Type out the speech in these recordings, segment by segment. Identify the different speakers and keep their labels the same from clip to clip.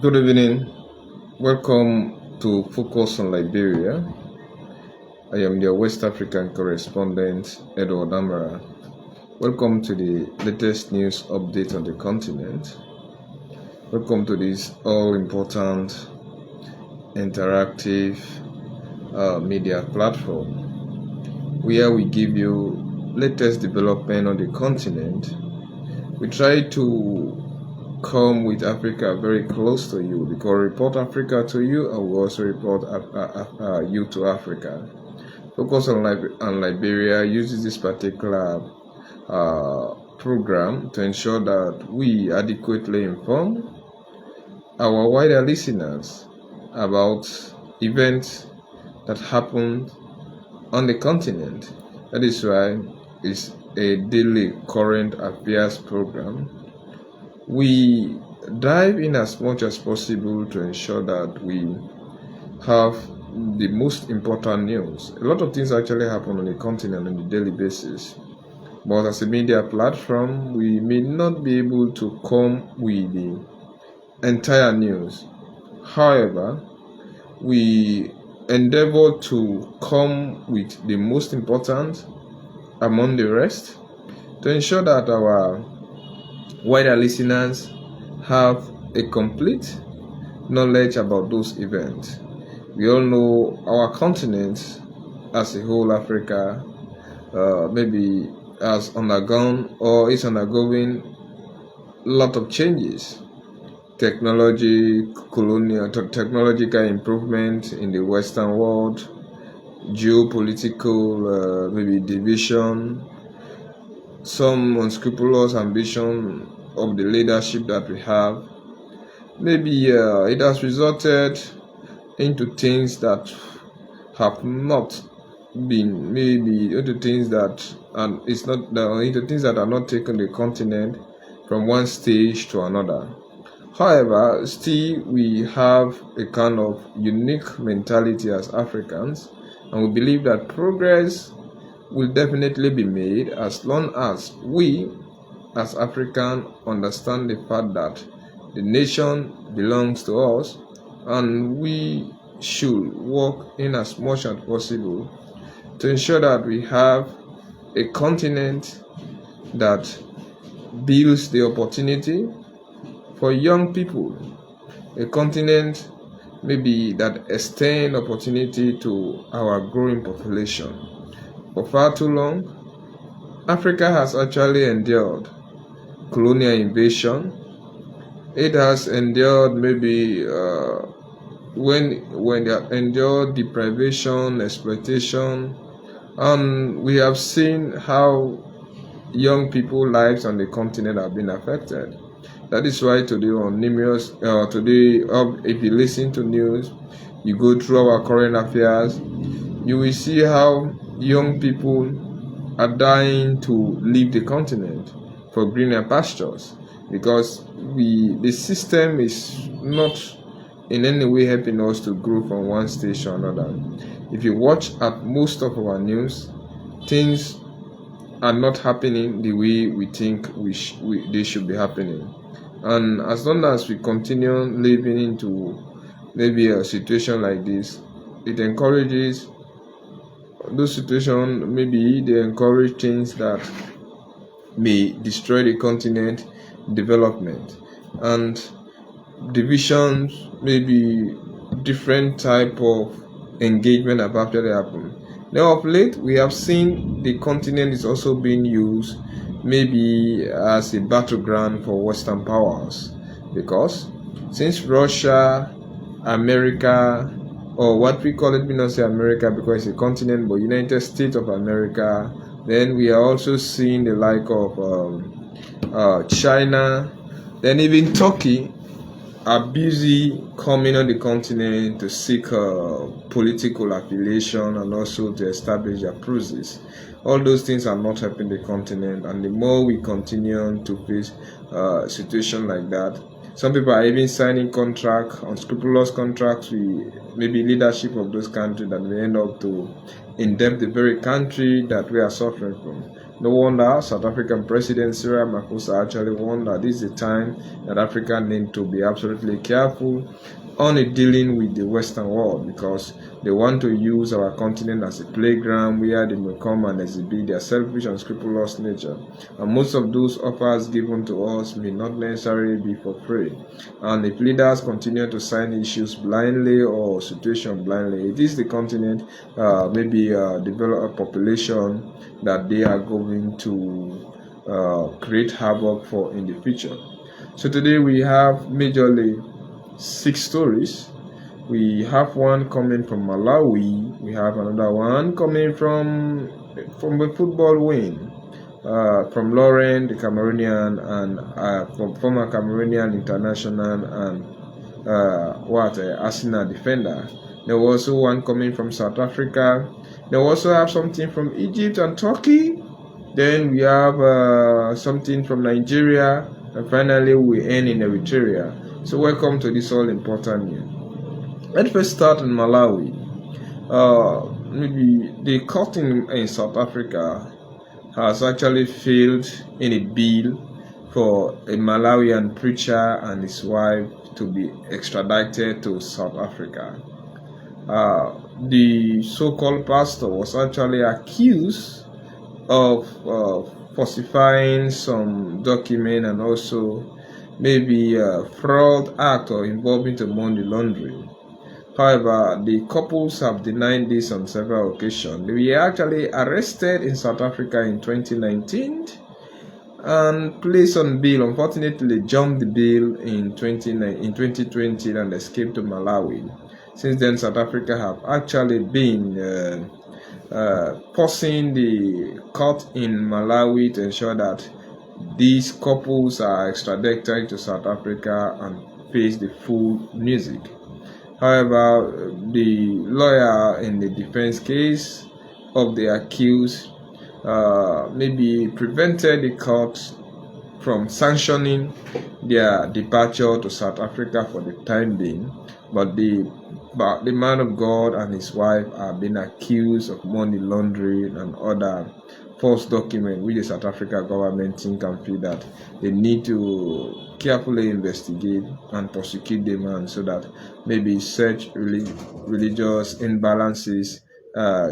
Speaker 1: Good evening. Welcome to Focus on Liberia. I am your West African correspondent, Edward Amara. Welcome to the latest news update on the continent. Welcome to this all-important interactive media platform where we give you latest development on the continent. We try to come with Africa very close to you because we report Africa to you and we also report you to Africa. Focus on Liberia uses this particular program to ensure that we adequately inform our wider listeners about events that happened on the continent. That is why it's a daily current affairs program. We dive in as much as possible to ensure that we have the most important news. A lot of things actually happen on the continent on a daily basis, but as a media platform, we may not be able to come with the entire news. However, we endeavor to come with the most important among the rest to ensure that our wider listeners have a complete knowledge about those events. We all know our continent as a whole, Africa, maybe has undergone or is undergoing a lot of changes. Technological improvement in the Western world, geopolitical maybe division, some unscrupulous ambition of the leadership that we have. Maybe it has resulted into things that have not been, maybe into things that into things that are not taking the continent from one stage to another. However, still we have a kind of unique mentality as Africans, and we believe that progress will definitely be made as long as we as Africans understand the fact that the nation belongs to us and we should work in as much as possible to ensure that we have a continent that builds the opportunity for young people, a continent maybe that extends opportunity to our growing population. For far too long, Africa has actually endured colonial invasion. It has endured maybe when they endured deprivation, exploitation, and we have seen how young people's lives on the continent have been affected. That is why today if you listen to news, you go through our current affairs, you will see how young people are dying to leave the continent for greener pastures because the system is not in any way helping us to grow from one stage to another. If you watch at most of our news, things are not happening the way we think they should be happening. And as long as we continue living into maybe a situation like this, it encourages those situations, maybe they encourage things that may destroy the continent development and divisions, maybe different type of engagement have actually happened. Now of late we have seen the continent is also being used maybe as a battleground for Western powers, because since Russia, America, or what we call it, we not say America because it's a continent, but United States of America, then we are also seeing the like of China, then even Turkey are busy coming on the continent to seek political affiliation and also to establish their cruises. All those things are not helping the continent, and the more we continue to face a situation like that, some people are even signing unscrupulous contracts with maybe leadership of those countries that may end up to indemnify the very country that we are suffering from. No wonder South African President Cyril Ramaphosa actually warned that this is the time that Africa need to be absolutely careful on dealing with the Western world, because they want to use our continent as a playground where they may come and exhibit their selfish and scrupulous nature. And most of those offers given to us may not necessarily be for free. And if leaders continue to sign issues blindly or situation blindly, it is the continent develop a population that they are going to create havoc for in the future. So today we have majorly 6 stories. We have one coming from Malawi. We have another one coming from a football win from Lauren, the Cameroonian, and from former Cameroonian international and Arsenal defender. There was also one coming from South Africa. They also have something from Egypt and Turkey. Then we have something from Nigeria, and finally we end in Eritrea. So welcome to this all important year. Let's first start in Malawi. Maybe the court in South Africa has actually failed in a bill for a Malawian preacher and his wife to be extradited to South Africa. The so-called pastor was actually accused of falsifying some document and also maybe a fraud act or involving to money laundering. However, the couples have denied this on several occasions. They were actually arrested in South Africa in 2019 and placed on bail. Unfortunately, they jumped the bail in 2020 and escaped to Malawi. Since then, South Africa have actually been forcing the court in Malawi to ensure that these couples are extradited to South Africa and face the full music. However, the lawyer in the defense case of the accused maybe prevented the court from sanctioning their departure to South Africa for the time being, but the man of God and his wife are being accused of money laundering and other false document which the South Africa government think and feel that they need to carefully investigate and prosecute the man, so that maybe such religious imbalances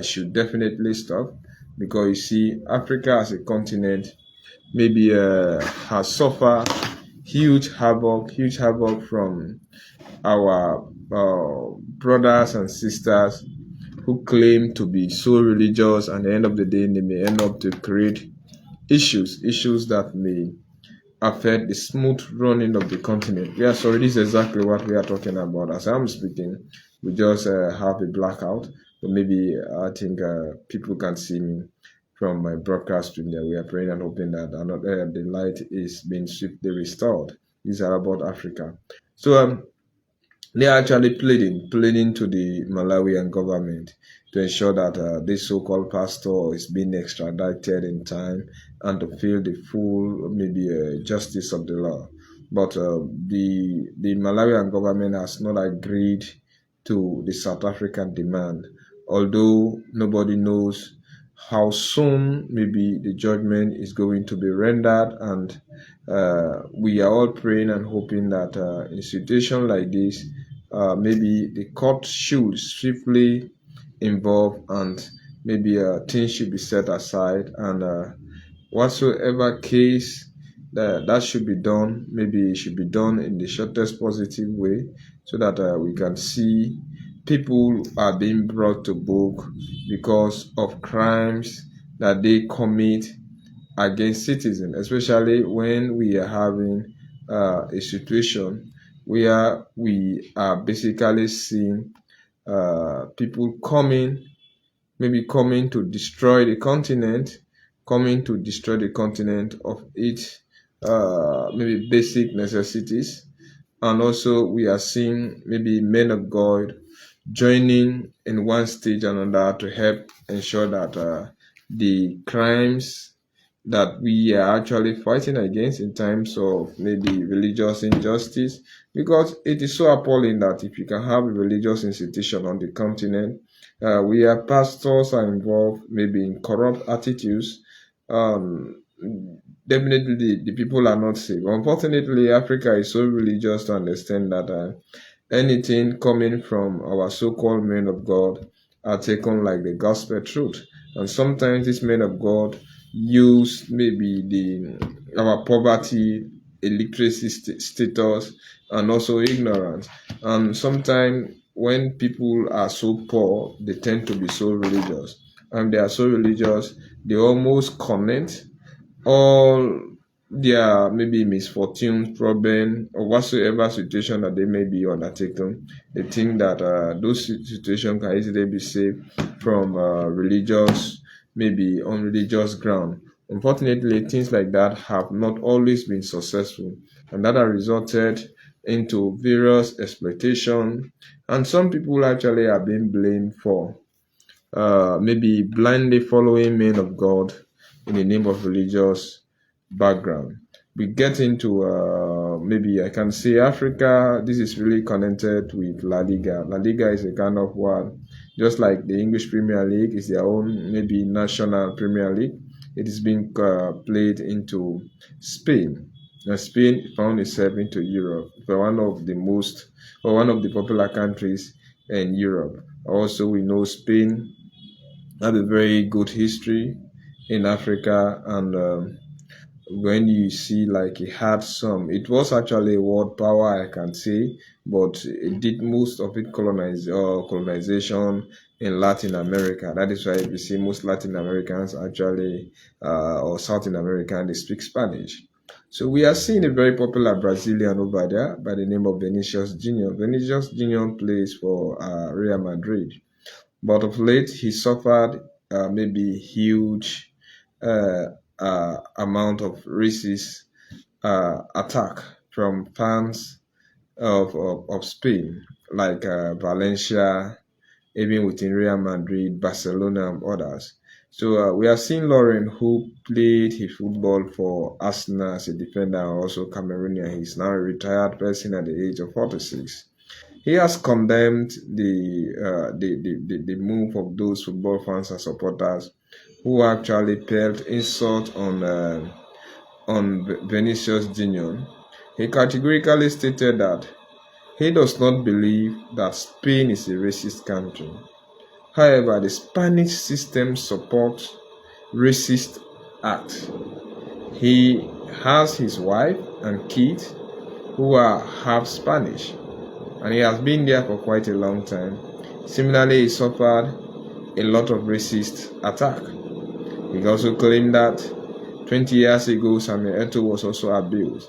Speaker 1: should definitely stop. Because you see, Africa as a continent maybe has suffered huge havoc from our brothers and sisters who claim to be so religious, and at the end of the day they may end up to create issues that may affect the smooth running of the continent. Yeah, sorry, this is exactly what we are talking about. As I'm speaking, we just have a blackout, but maybe I think people can see me from my broadcast stream there. We are praying and hoping that the light is being swiftly restored. These are about Africa. So they are actually pleading to the Malawian government to ensure that this so-called pastor is being extradited in time and to feel the full justice of the law. But the Malawian government has not agreed to the South African demand, although nobody knows how soon maybe the judgment is going to be rendered, and we are all praying and hoping that in a situation like this, maybe the court should swiftly involve and maybe things should be set aside, and whatsoever case that should be done, maybe it should be done in the shortest positive way, so that we can see people are being brought to book because of crimes that they commit against citizens, especially when we are having a situation where we are basically seeing people coming to destroy the continent, of its maybe basic necessities. And also we are seeing maybe men of God joining in one stage and another to help ensure that the crimes that we are actually fighting against in terms of maybe religious injustice, because it is so appalling that if you can have a religious institution on the continent where pastors are involved maybe in corrupt attitudes um, definitely the people are not safe. Unfortunately, Africa is so religious to understand that anything coming from our so-called men of God are taken like the gospel truth. And sometimes these men of God use maybe the our poverty, illiteracy status, and also ignorance. And sometimes when people are so poor, they tend to be so religious. And they are so religious, they almost connect all their maybe misfortune, problem, or whatsoever situation that they may be undertaken. They think that those situations can easily be saved from religious, maybe on religious ground. Unfortunately, things like that have not always been successful, and that has resulted into various exploitation. And some people actually are being blamed for maybe blindly following men of God in the name of religious background. We get into maybe I can say Africa. This is really connected with La Liga. La Liga is a kind of what, just like the English Premier League is their own maybe national Premier League. It is being played into Spain. Now, Spain found itself into Europe for one of the most or one of the popular countries in Europe. Also, we know Spain have a very good history in Africa, and when you see like it had some, it was actually a world power, I can say, but it did most of it colonization in Latin America. That is why you see most Latin Americans actually or South American they speak Spanish. So we are seeing a very popular Brazilian over there by the name of Vinicius Junior. Vinicius Junior plays for Real Madrid, but of late he suffered maybe huge uh, amount of racist attack from fans of Spain, like Valencia, even within Real Madrid, Barcelona, and others. So we have seen Lauren, who played his football for Arsenal as a defender, and also Cameroonian. He's now a retired person at the age of 46. He has condemned the move of those football fans and supporters who actually peddled insult on Vinicius Junior. He categorically stated that he does not believe that Spain is a racist country. However, the Spanish system supports racist acts. He has his wife and kids who are half Spanish, and he has been there for quite a long time. Similarly, he suffered a lot of racist attack. He also claimed that 20 years ago, Samuel Eto'o was also abused.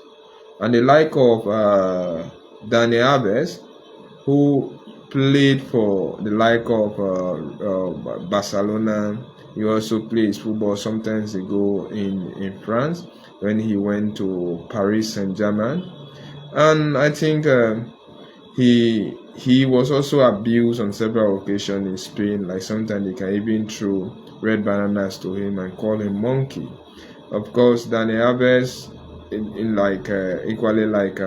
Speaker 1: And the like of Dani Alves, who played for the like of Barcelona. He also plays football sometimes ago in France when he went to Paris Saint-Germain. And I think he was also abused on several occasions in Spain. Like sometimes they can even throw red bananas to him and call him monkey. Of course, Dani Alves, in like equally like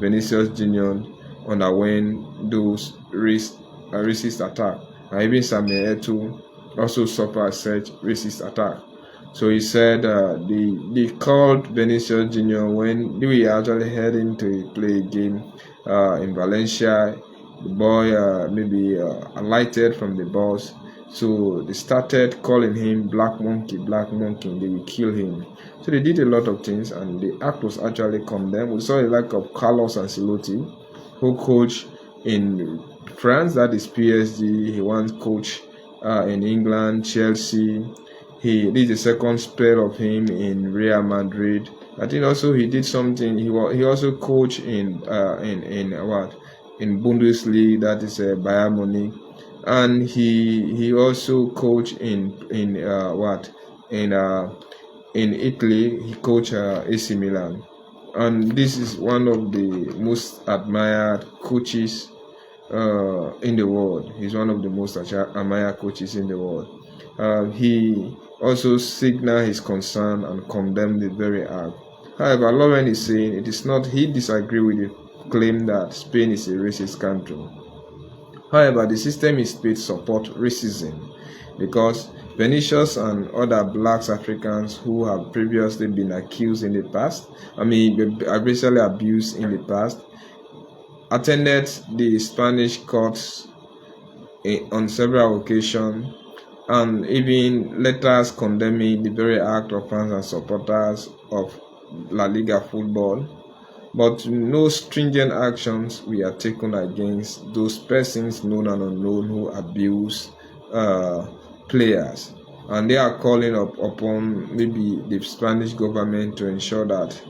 Speaker 1: Vinicius Junior, underwent those racist attack, and even Samuel Eto'o also suffered such racist attack. So he said they called Vinicius Junior when they were actually heading to play a game in Valencia. The boy maybe alighted from the bus, so they started calling him Black Monkey, Black Monkey. They will kill him. So they did a lot of things, and the act was actually condemned. We saw a lack of Carlos Ancelotti, who coached in France, that is PSG. He once coached in England, Chelsea. He did the second spell of him in Real Madrid. I think also he did something. He also coached in Bundesliga, that is Bayern Munich, and he also coached in Italy. He coached AC Milan, and this is one of the most admired coaches in the world. He's one of the most admired coaches in the world. He also signaled his concern and condemned the very act. However, Lauren is saying it is not, he disagrees with the claim that Spain is a racist country. However, the system in Spain supports racism because Venetians and other blacks Africans who have previously been accused in the past, racially abused in the past, attended the Spanish courts on several occasions, and even letters condemning the very act of fans and supporters of La Liga football. But no stringent actions were taken against those persons, known and unknown, who abuse players. And they are calling upon maybe the Spanish government to ensure that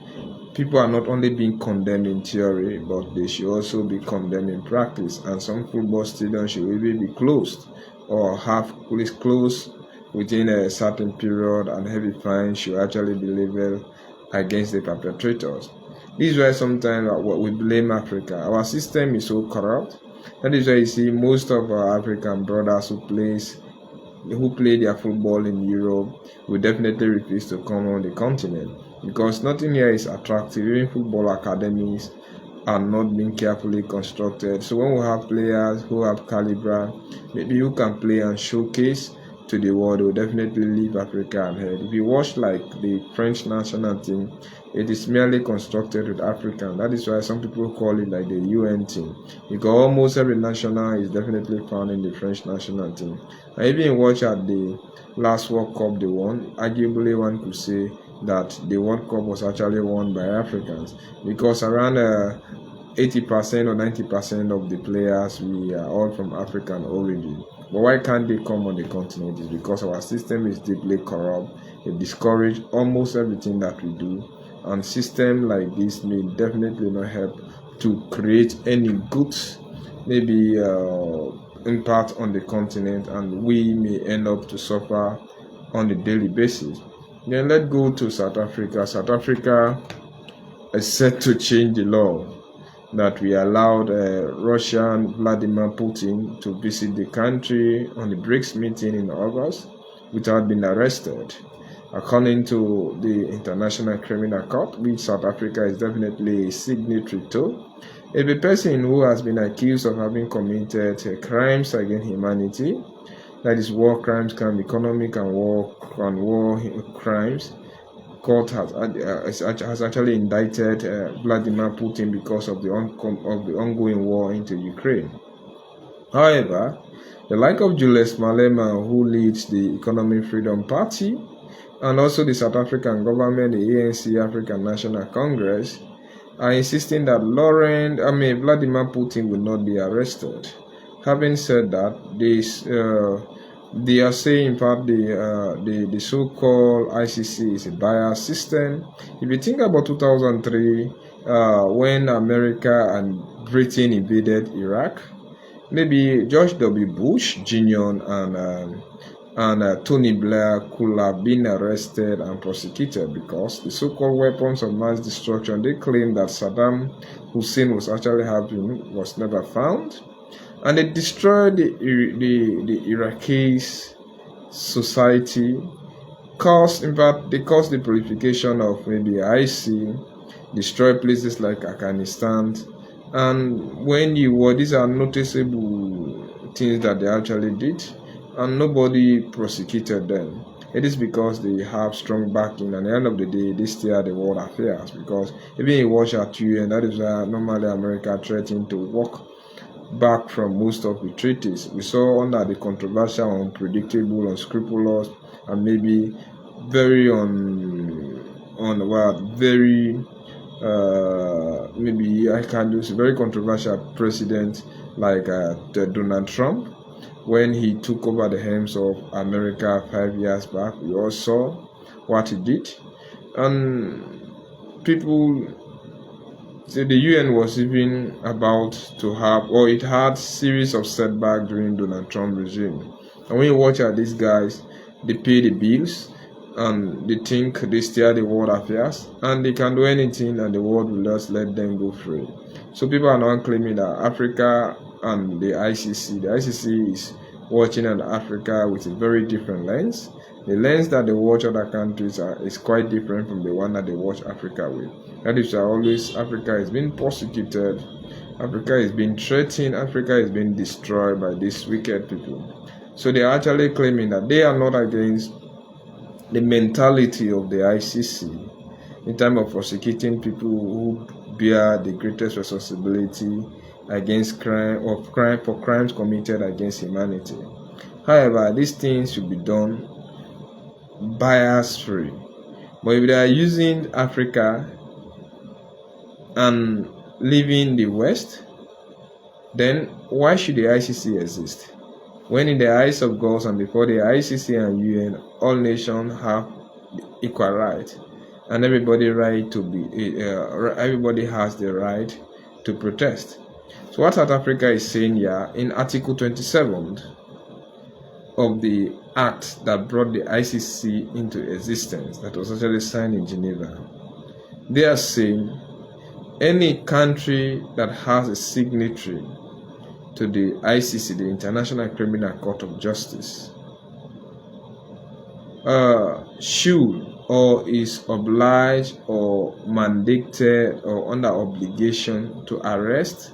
Speaker 1: people are not only being condemned in theory, but they should also be condemned in practice. And some football stadiums should even be closed or have police closed within a certain period, and heavy fines should actually be leveled against the perpetrators. This is why sometimes we blame Africa. Our system is so corrupt. That is why you see most of our African brothers who play their football in Europe will definitely refuse to come on the continent, because nothing here is attractive. Even football academies are not being carefully constructed. So when we have players who have caliber, maybe who can play and showcase to the world, will definitely leave Africa ahead. If you watch like the French national team, it is merely constructed with African. That is why some people call it like the UN team, because almost every national is definitely found in the French national team. And even watch at the last World Cup they won, arguably one could say that the World Cup was actually won by Africans, because around 80% or 90% of the players, we are all from African origin. But why can't they come on the continent? It's because our system is deeply corrupt. It discourages almost everything that we do. And system like this may definitely not help to create any good, maybe impact on the continent, and we may end up to suffer on a daily basis. Then let's go to South Africa. South Africa is set to change the law that we allowed Russian Vladimir Putin to visit the country on the BRICS meeting in August without being arrested. According to the International Criminal Court, which South Africa is definitely a signatory to, if a person who has been accused of having committed crimes against humanity, that is war crimes, can be economic and war crimes, court has actually indicted Vladimir Putin because of the ongoing war into Ukraine. However, the like of Julius Malema, who leads the Economic Freedom Party, and also the South African government, the ANC, African National Congress, are insisting that Vladimir Putin will not be arrested. Having said that, they are saying, in fact, the so-called ICC is a biased system. If you think about 2003, when America and Britain invaded Iraq, maybe George W. Bush Jr. and Tony Blair could have been arrested and prosecuted, because the so-called weapons of mass destruction they claim that Saddam Hussein was actually having was never found. And they destroyed the Iraqi society, they caused the proliferation of maybe IC, destroyed places like Afghanistan. And these are noticeable things that they actually did, and nobody prosecuted them. It is because they have strong backing, and at the end of the day, they steer the world affairs. Because even you watch at UN, that is why normally America threatened to walk back from most of the treaties. We saw under the controversial, unpredictable, unscrupulous, and maybe very very controversial president like Donald Trump. When he took over the helms of America 5 years back, we all saw what he did. And people say the UN was even about to have, or it had series of setbacks during Donald Trump regime. And when you watch at these guys, they pay the bills, and they think they steer the world affairs, and they can do anything, and the world will just let them go free. So people are now claiming that Africa and the ICC is watching at Africa with a very different lens. The lens that they watch other countries is quite different from the one that they watch Africa with. That is why always Africa is being persecuted, Africa is being threatened, Africa is being destroyed by these wicked people. So they are actually claiming that they are not against the mentality of the ICC in terms of prosecuting people who bear the greatest responsibility against for crimes committed against humanity. However, these things should be done bias-free. But if they are using Africa and leaving the West, then why should the ICC exist? When in the eyes of God and before the ICC and UN, all nations have equal right, and everybody has the right to protest. So what South Africa is saying here in Article 27 of the act that brought the ICC into existence, that was actually signed in Geneva, they are saying any country that has a signatory to the ICC, the International Criminal Court of Justice, should or is obliged or mandated or under obligation to arrest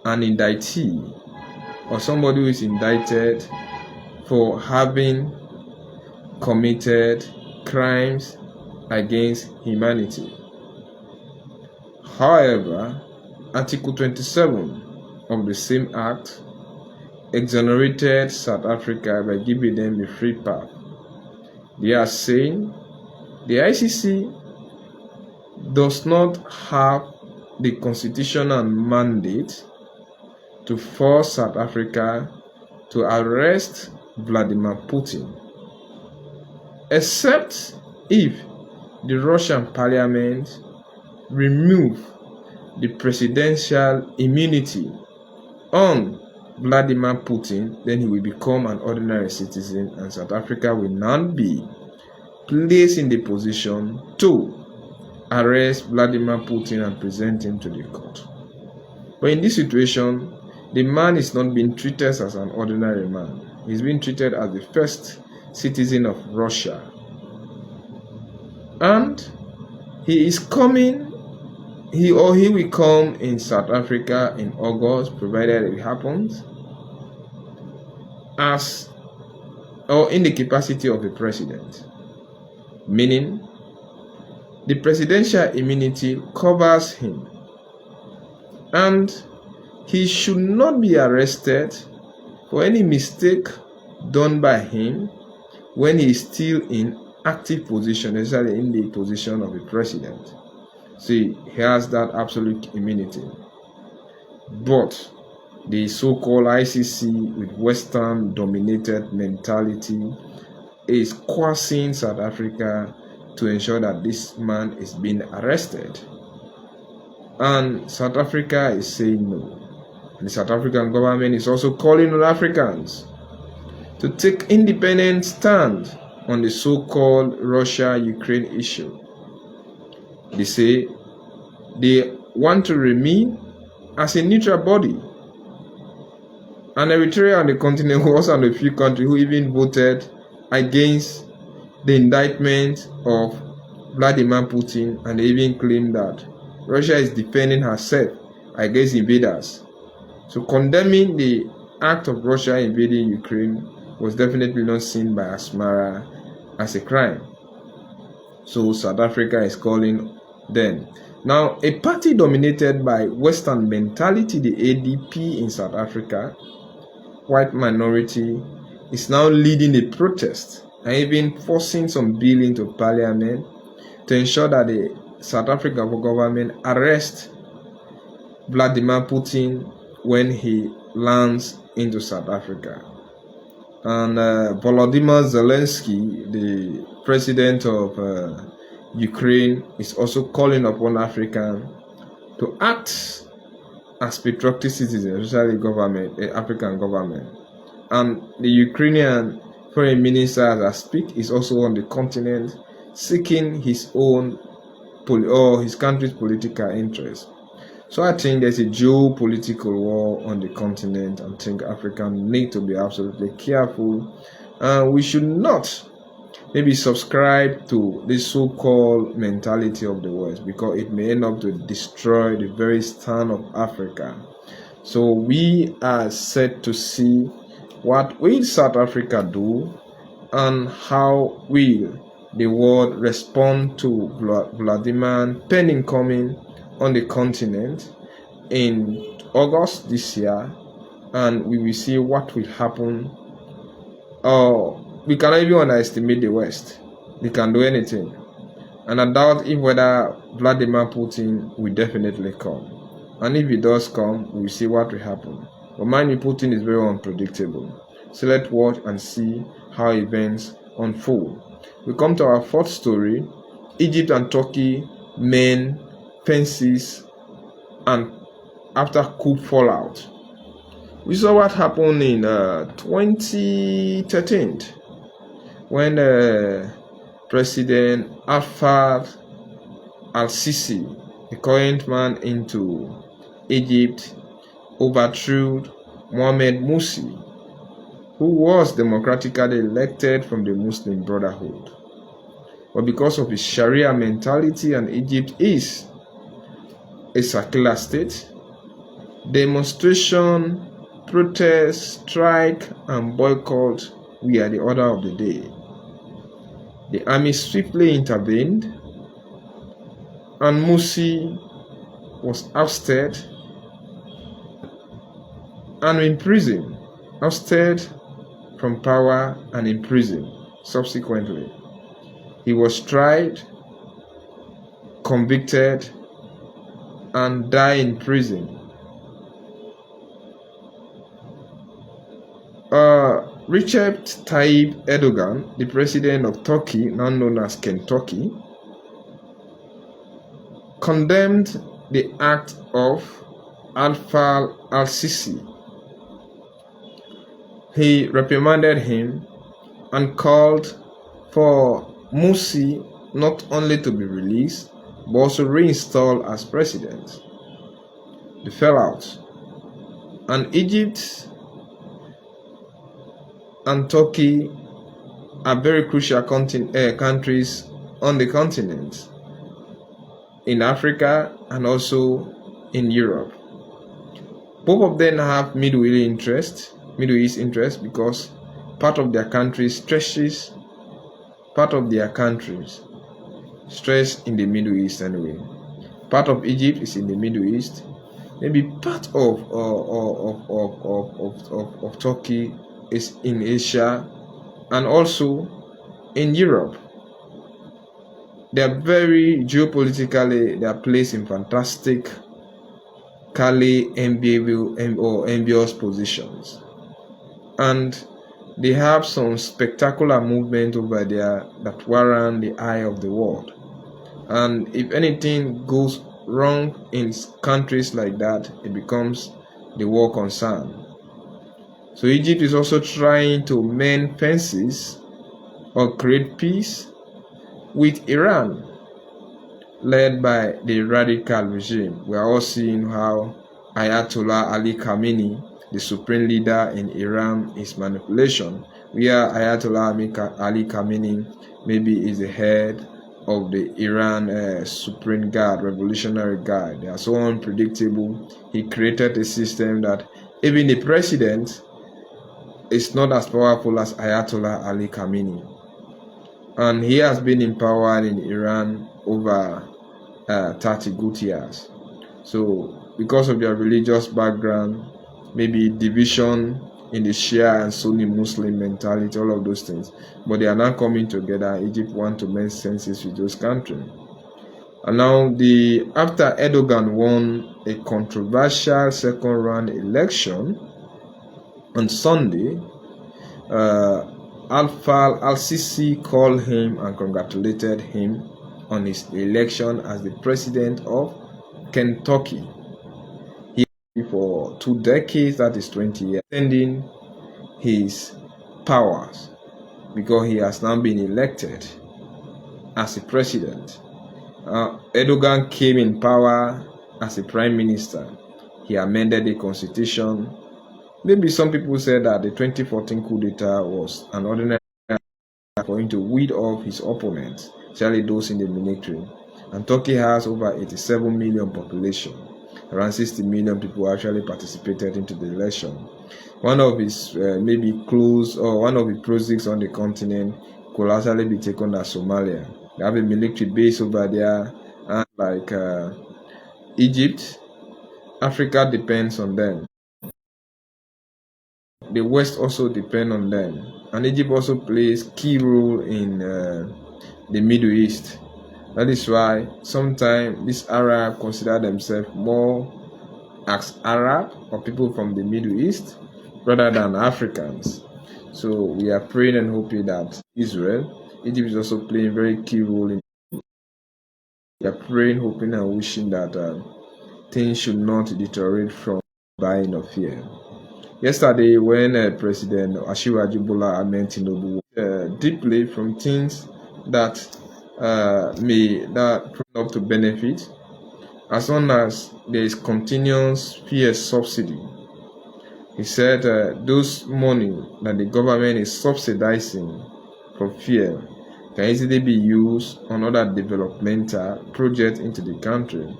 Speaker 1: an indictee or somebody who is indicted for having committed crimes against humanity. However, Article 27 of the same act exonerated South Africa by giving them a free path. They are saying the ICC does not have the constitutional mandate to force South Africa to arrest Vladimir Putin, except if the Russian parliament remove the presidential immunity on Vladimir Putin, then he will become an ordinary citizen and South Africa will not be placed in the position to arrest Vladimir Putin and present him to the court. But in this situation, the man is not being treated as an ordinary man. He's being treated as the first citizen of Russia. And he is coming, he will come in South Africa in August, provided it happens, as or in the capacity of the president. Meaning, the presidential immunity covers him. And he should not be arrested for any mistake done by him when he is still in active position, especially in the position of the president. See, he has that absolute immunity. But the so-called ICC with Western-dominated mentality is coercing South Africa to ensure that this man is being arrested. And South Africa is saying no. The South African government is also calling on Africans to take independent stand on the so-called Russia-Ukraine issue. They say they want to remain as a neutral body. And Eritrea on the continent was one of the few countries who even voted against the indictment of Vladimir Putin, and they even claimed that Russia is defending herself against invaders. So condemning the act of Russia invading Ukraine was definitely not seen by Asmara as a crime. So South Africa is calling them. Now, a party dominated by Western mentality, the ADP in South Africa, white minority, is now leading the protest and even forcing some bill into parliament to ensure that the South African government arrest Vladimir Putin when he lands into South Africa. And Volodymyr Zelensky, the president of Ukraine, is also calling upon Africans to act as patriotic citizens, especially the African government. And the Ukrainian foreign minister, as I speak, is also on the continent seeking his own his country's political interests. So I think there's a geopolitical war on the continent, and I think Africans need to be absolutely careful. We should not maybe subscribe to this so-called mentality of the West, because it may end up to destroy the very stand of Africa. So we are set to see What will South Africa do, and how will the world respond to Vladimir Putin coming on the continent in August this year? And we will see what will happen. We cannot even underestimate the West. They can do anything. And I doubt if whether Vladimir Putin will definitely come. And if he does come, we will see what will happen. But mind you, Putin is very unpredictable. So let's watch and see how events unfold. We come to our fourth story. Egypt and Turkey mend fences and after coup fallout. We saw what happened in 2013 when President Al-Fayed al-Sisi, the current man into Egypt, overthrew Mohamed Morsi, who was democratically elected from the Muslim Brotherhood. But because of his Sharia mentality, and Egypt is a secular state, demonstration, protest, strike, and boycott were the order of the day. The army swiftly intervened, and Morsi was ousted and imprisoned, ousted from power and imprisoned. Subsequently, he was tried, convicted, and died in prison. Recep Tayyip Erdogan, the president of Turkey, now known as Kentucky, condemned the act of Al-Fayed al-Sisi. He reprimanded him and called for Morsi not only to be released, but also reinstalled as president. They fell out, and Egypt and Turkey are very crucial countries on the continent, in Africa and also in Europe. Both of them have Middle East interest because part of their countries stretch in the Middle East anyway. Part of Egypt is in the Middle East. Maybe part of Turkey is in Asia and also in Europe. They are very geopolitically, they are placed in fantastically envious positions. And they have some spectacular movement over there that warrant the eye of the world. And if anything goes wrong in countries like that, it becomes the war concern. So Egypt is also trying to mend fences or create peace with Iran, led by the radical regime. We are all seeing how Ayatollah Ali Khamenei, the supreme leader in Iran, is manipulation. Where Ayatollah Ali Khamenei maybe is the head of the Iran Supreme Guard, Revolutionary Guard. They are so unpredictable. He created a system that even the president is not as powerful as Ayatollah Ali Khamenei. And he has been in power in Iran over 30 good years. So because of their religious background, maybe division in the Shia and Sunni Muslim mentality, all of those things. But they are now coming together. Egypt wants to make senses with those countries. And now after Erdogan won a controversial second round election on Sunday, Al-Fayed al-Sisi called him and congratulated him on his election as the president of Kentucky. He for 2 decades, that is 20 years, extending his powers because he has now been elected as a president. Erdogan came in power as a prime minister. He amended the constitution. Maybe some people said that the 2014 coup d'etat was an ordinary for him to weed off his opponents, especially those in the military. And Turkey has over 87 million population. around 60 million people actually participated into the election. One of his maybe close or one of the projects on the continent could actually be taken as Somalia. They have a military base over there, and like Egypt, Africa depends on them. The West also depend on them, and Egypt also plays key role in the Middle East. That is why sometimes these Arabs consider themselves more as Arab or people from the Middle East rather than Africans. So we are praying and hoping that Egypt is also playing a very key role in. We are praying, hoping, and wishing that things should not deteriorate from buying of fear. Yesterday, when President Asiwaju Bola Ahmed Tinubu deeply from things that may up to benefit, as long as there is continuous fear subsidy. He said those money that the government is subsidizing for fuel can easily be used on other developmental projects into the country,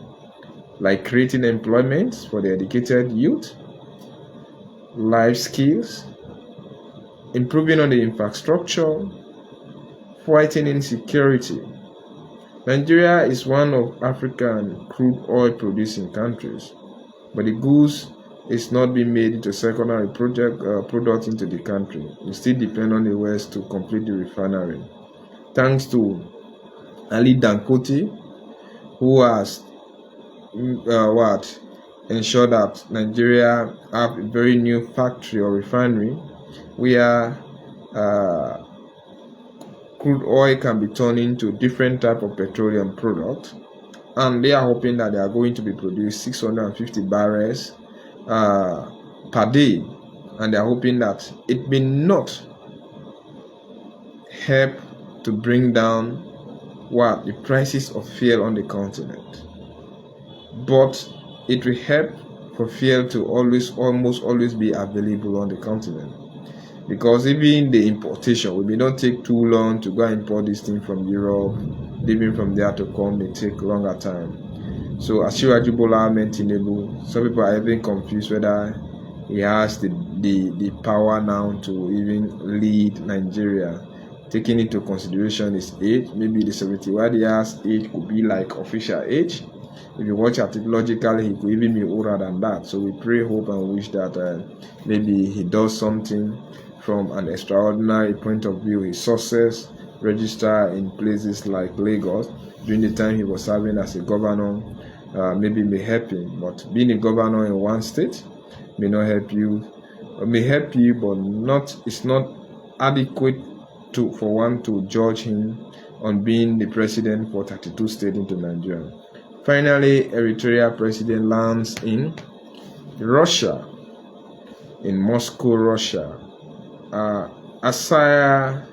Speaker 1: like creating employment for the educated youth, life skills, improving on the infrastructure, fighting insecurity. Nigeria is one of African crude oil producing countries, but the goods is not being made into secondary product into the country. We still depend on the West to complete the refinery. Thanks to Ali Dangote, who has ensured that Nigeria have a very new factory or refinery where crude oil can be turned into different type of petroleum product, and they are hoping that they are going to be produced 650 barrels per day, and they are hoping that it may not help to bring down the prices of fuel on the continent, but it will help for fuel to almost always be available on the continent, because even the importation, we may not take too long to go and import this thing from Europe. Leaving from there to come may take longer time. So Asiwaju Bola Ahmed Tinubu, some people are even confused whether he has the power now to even lead Nigeria, taking into consideration his age. Maybe the 71 years age could be like official age. If you watch at it logically, he could even be older than that. So we pray, hope, and wish that maybe he does something from an extraordinary point of view. His success register in places like Lagos during the time he was serving as a governor maybe may help him, but being a governor in one state may not help you, may help you, but it's not adequate for one to judge him on being the president for 32 states into Nigeria. Finally, Eritrea president lands in Russia, in Moscow, Russia. Asaya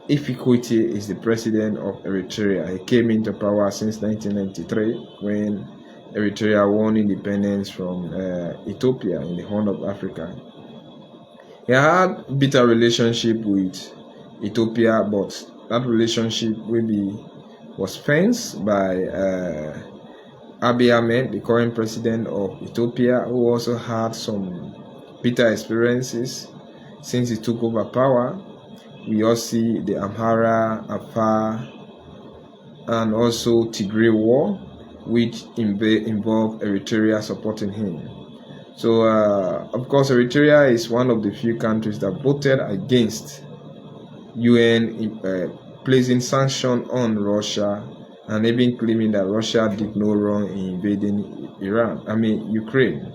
Speaker 1: Ifikwite is the president of Eritrea. He came into power since 1993 when Eritrea won independence from Ethiopia in the Horn of Africa. He had bitter relationship with Ethiopia, but that relationship was fenced by Abiy Ahmed, the current president of Ethiopia, who also had some bitter experiences since he took over power. We all see the Amhara, Afar, and also Tigray war, which involved Eritrea supporting him. So, of course, Eritrea is one of the few countries that voted against UN placing sanctions on Russia, and even claiming that Russia did no wrong in invading Ukraine.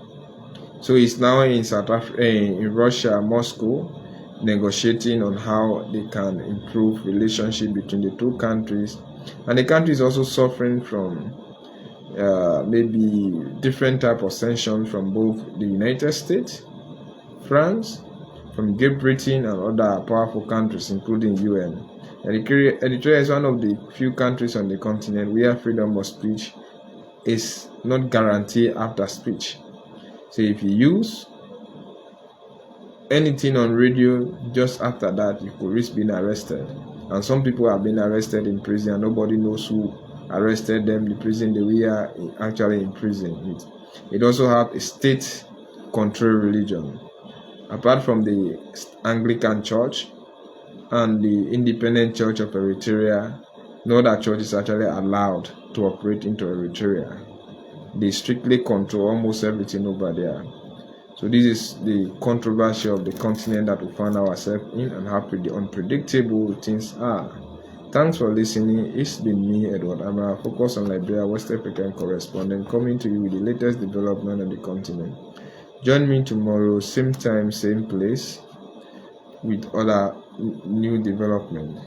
Speaker 1: So it's now in in Russia, Moscow, negotiating on how they can improve relationship between the two countries, and the country is also suffering from maybe different type of sanctions from both the United States, France, from Great Britain, and other powerful countries, including UN. Eritrea is one of the few countries on the continent where freedom of speech is not guaranteed after speech. So if you use anything on radio, just after that you could risk being arrested, and some people have been arrested in prison and nobody knows who arrested them, the prison they were actually in prison with. It also have a state-controlled religion. Apart from the Anglican Church and the Independent Church of Eritrea, no other church is actually allowed to operate into Eritrea. They strictly control almost everything over there. So this is the controversy of the continent that we find ourselves in and how unpredictable things are. Thanks for listening. It's been me, Edward Amara, focused on Liberia, West African correspondent, coming to you with the latest development on the continent. Join me tomorrow, same time, same place, with other new development.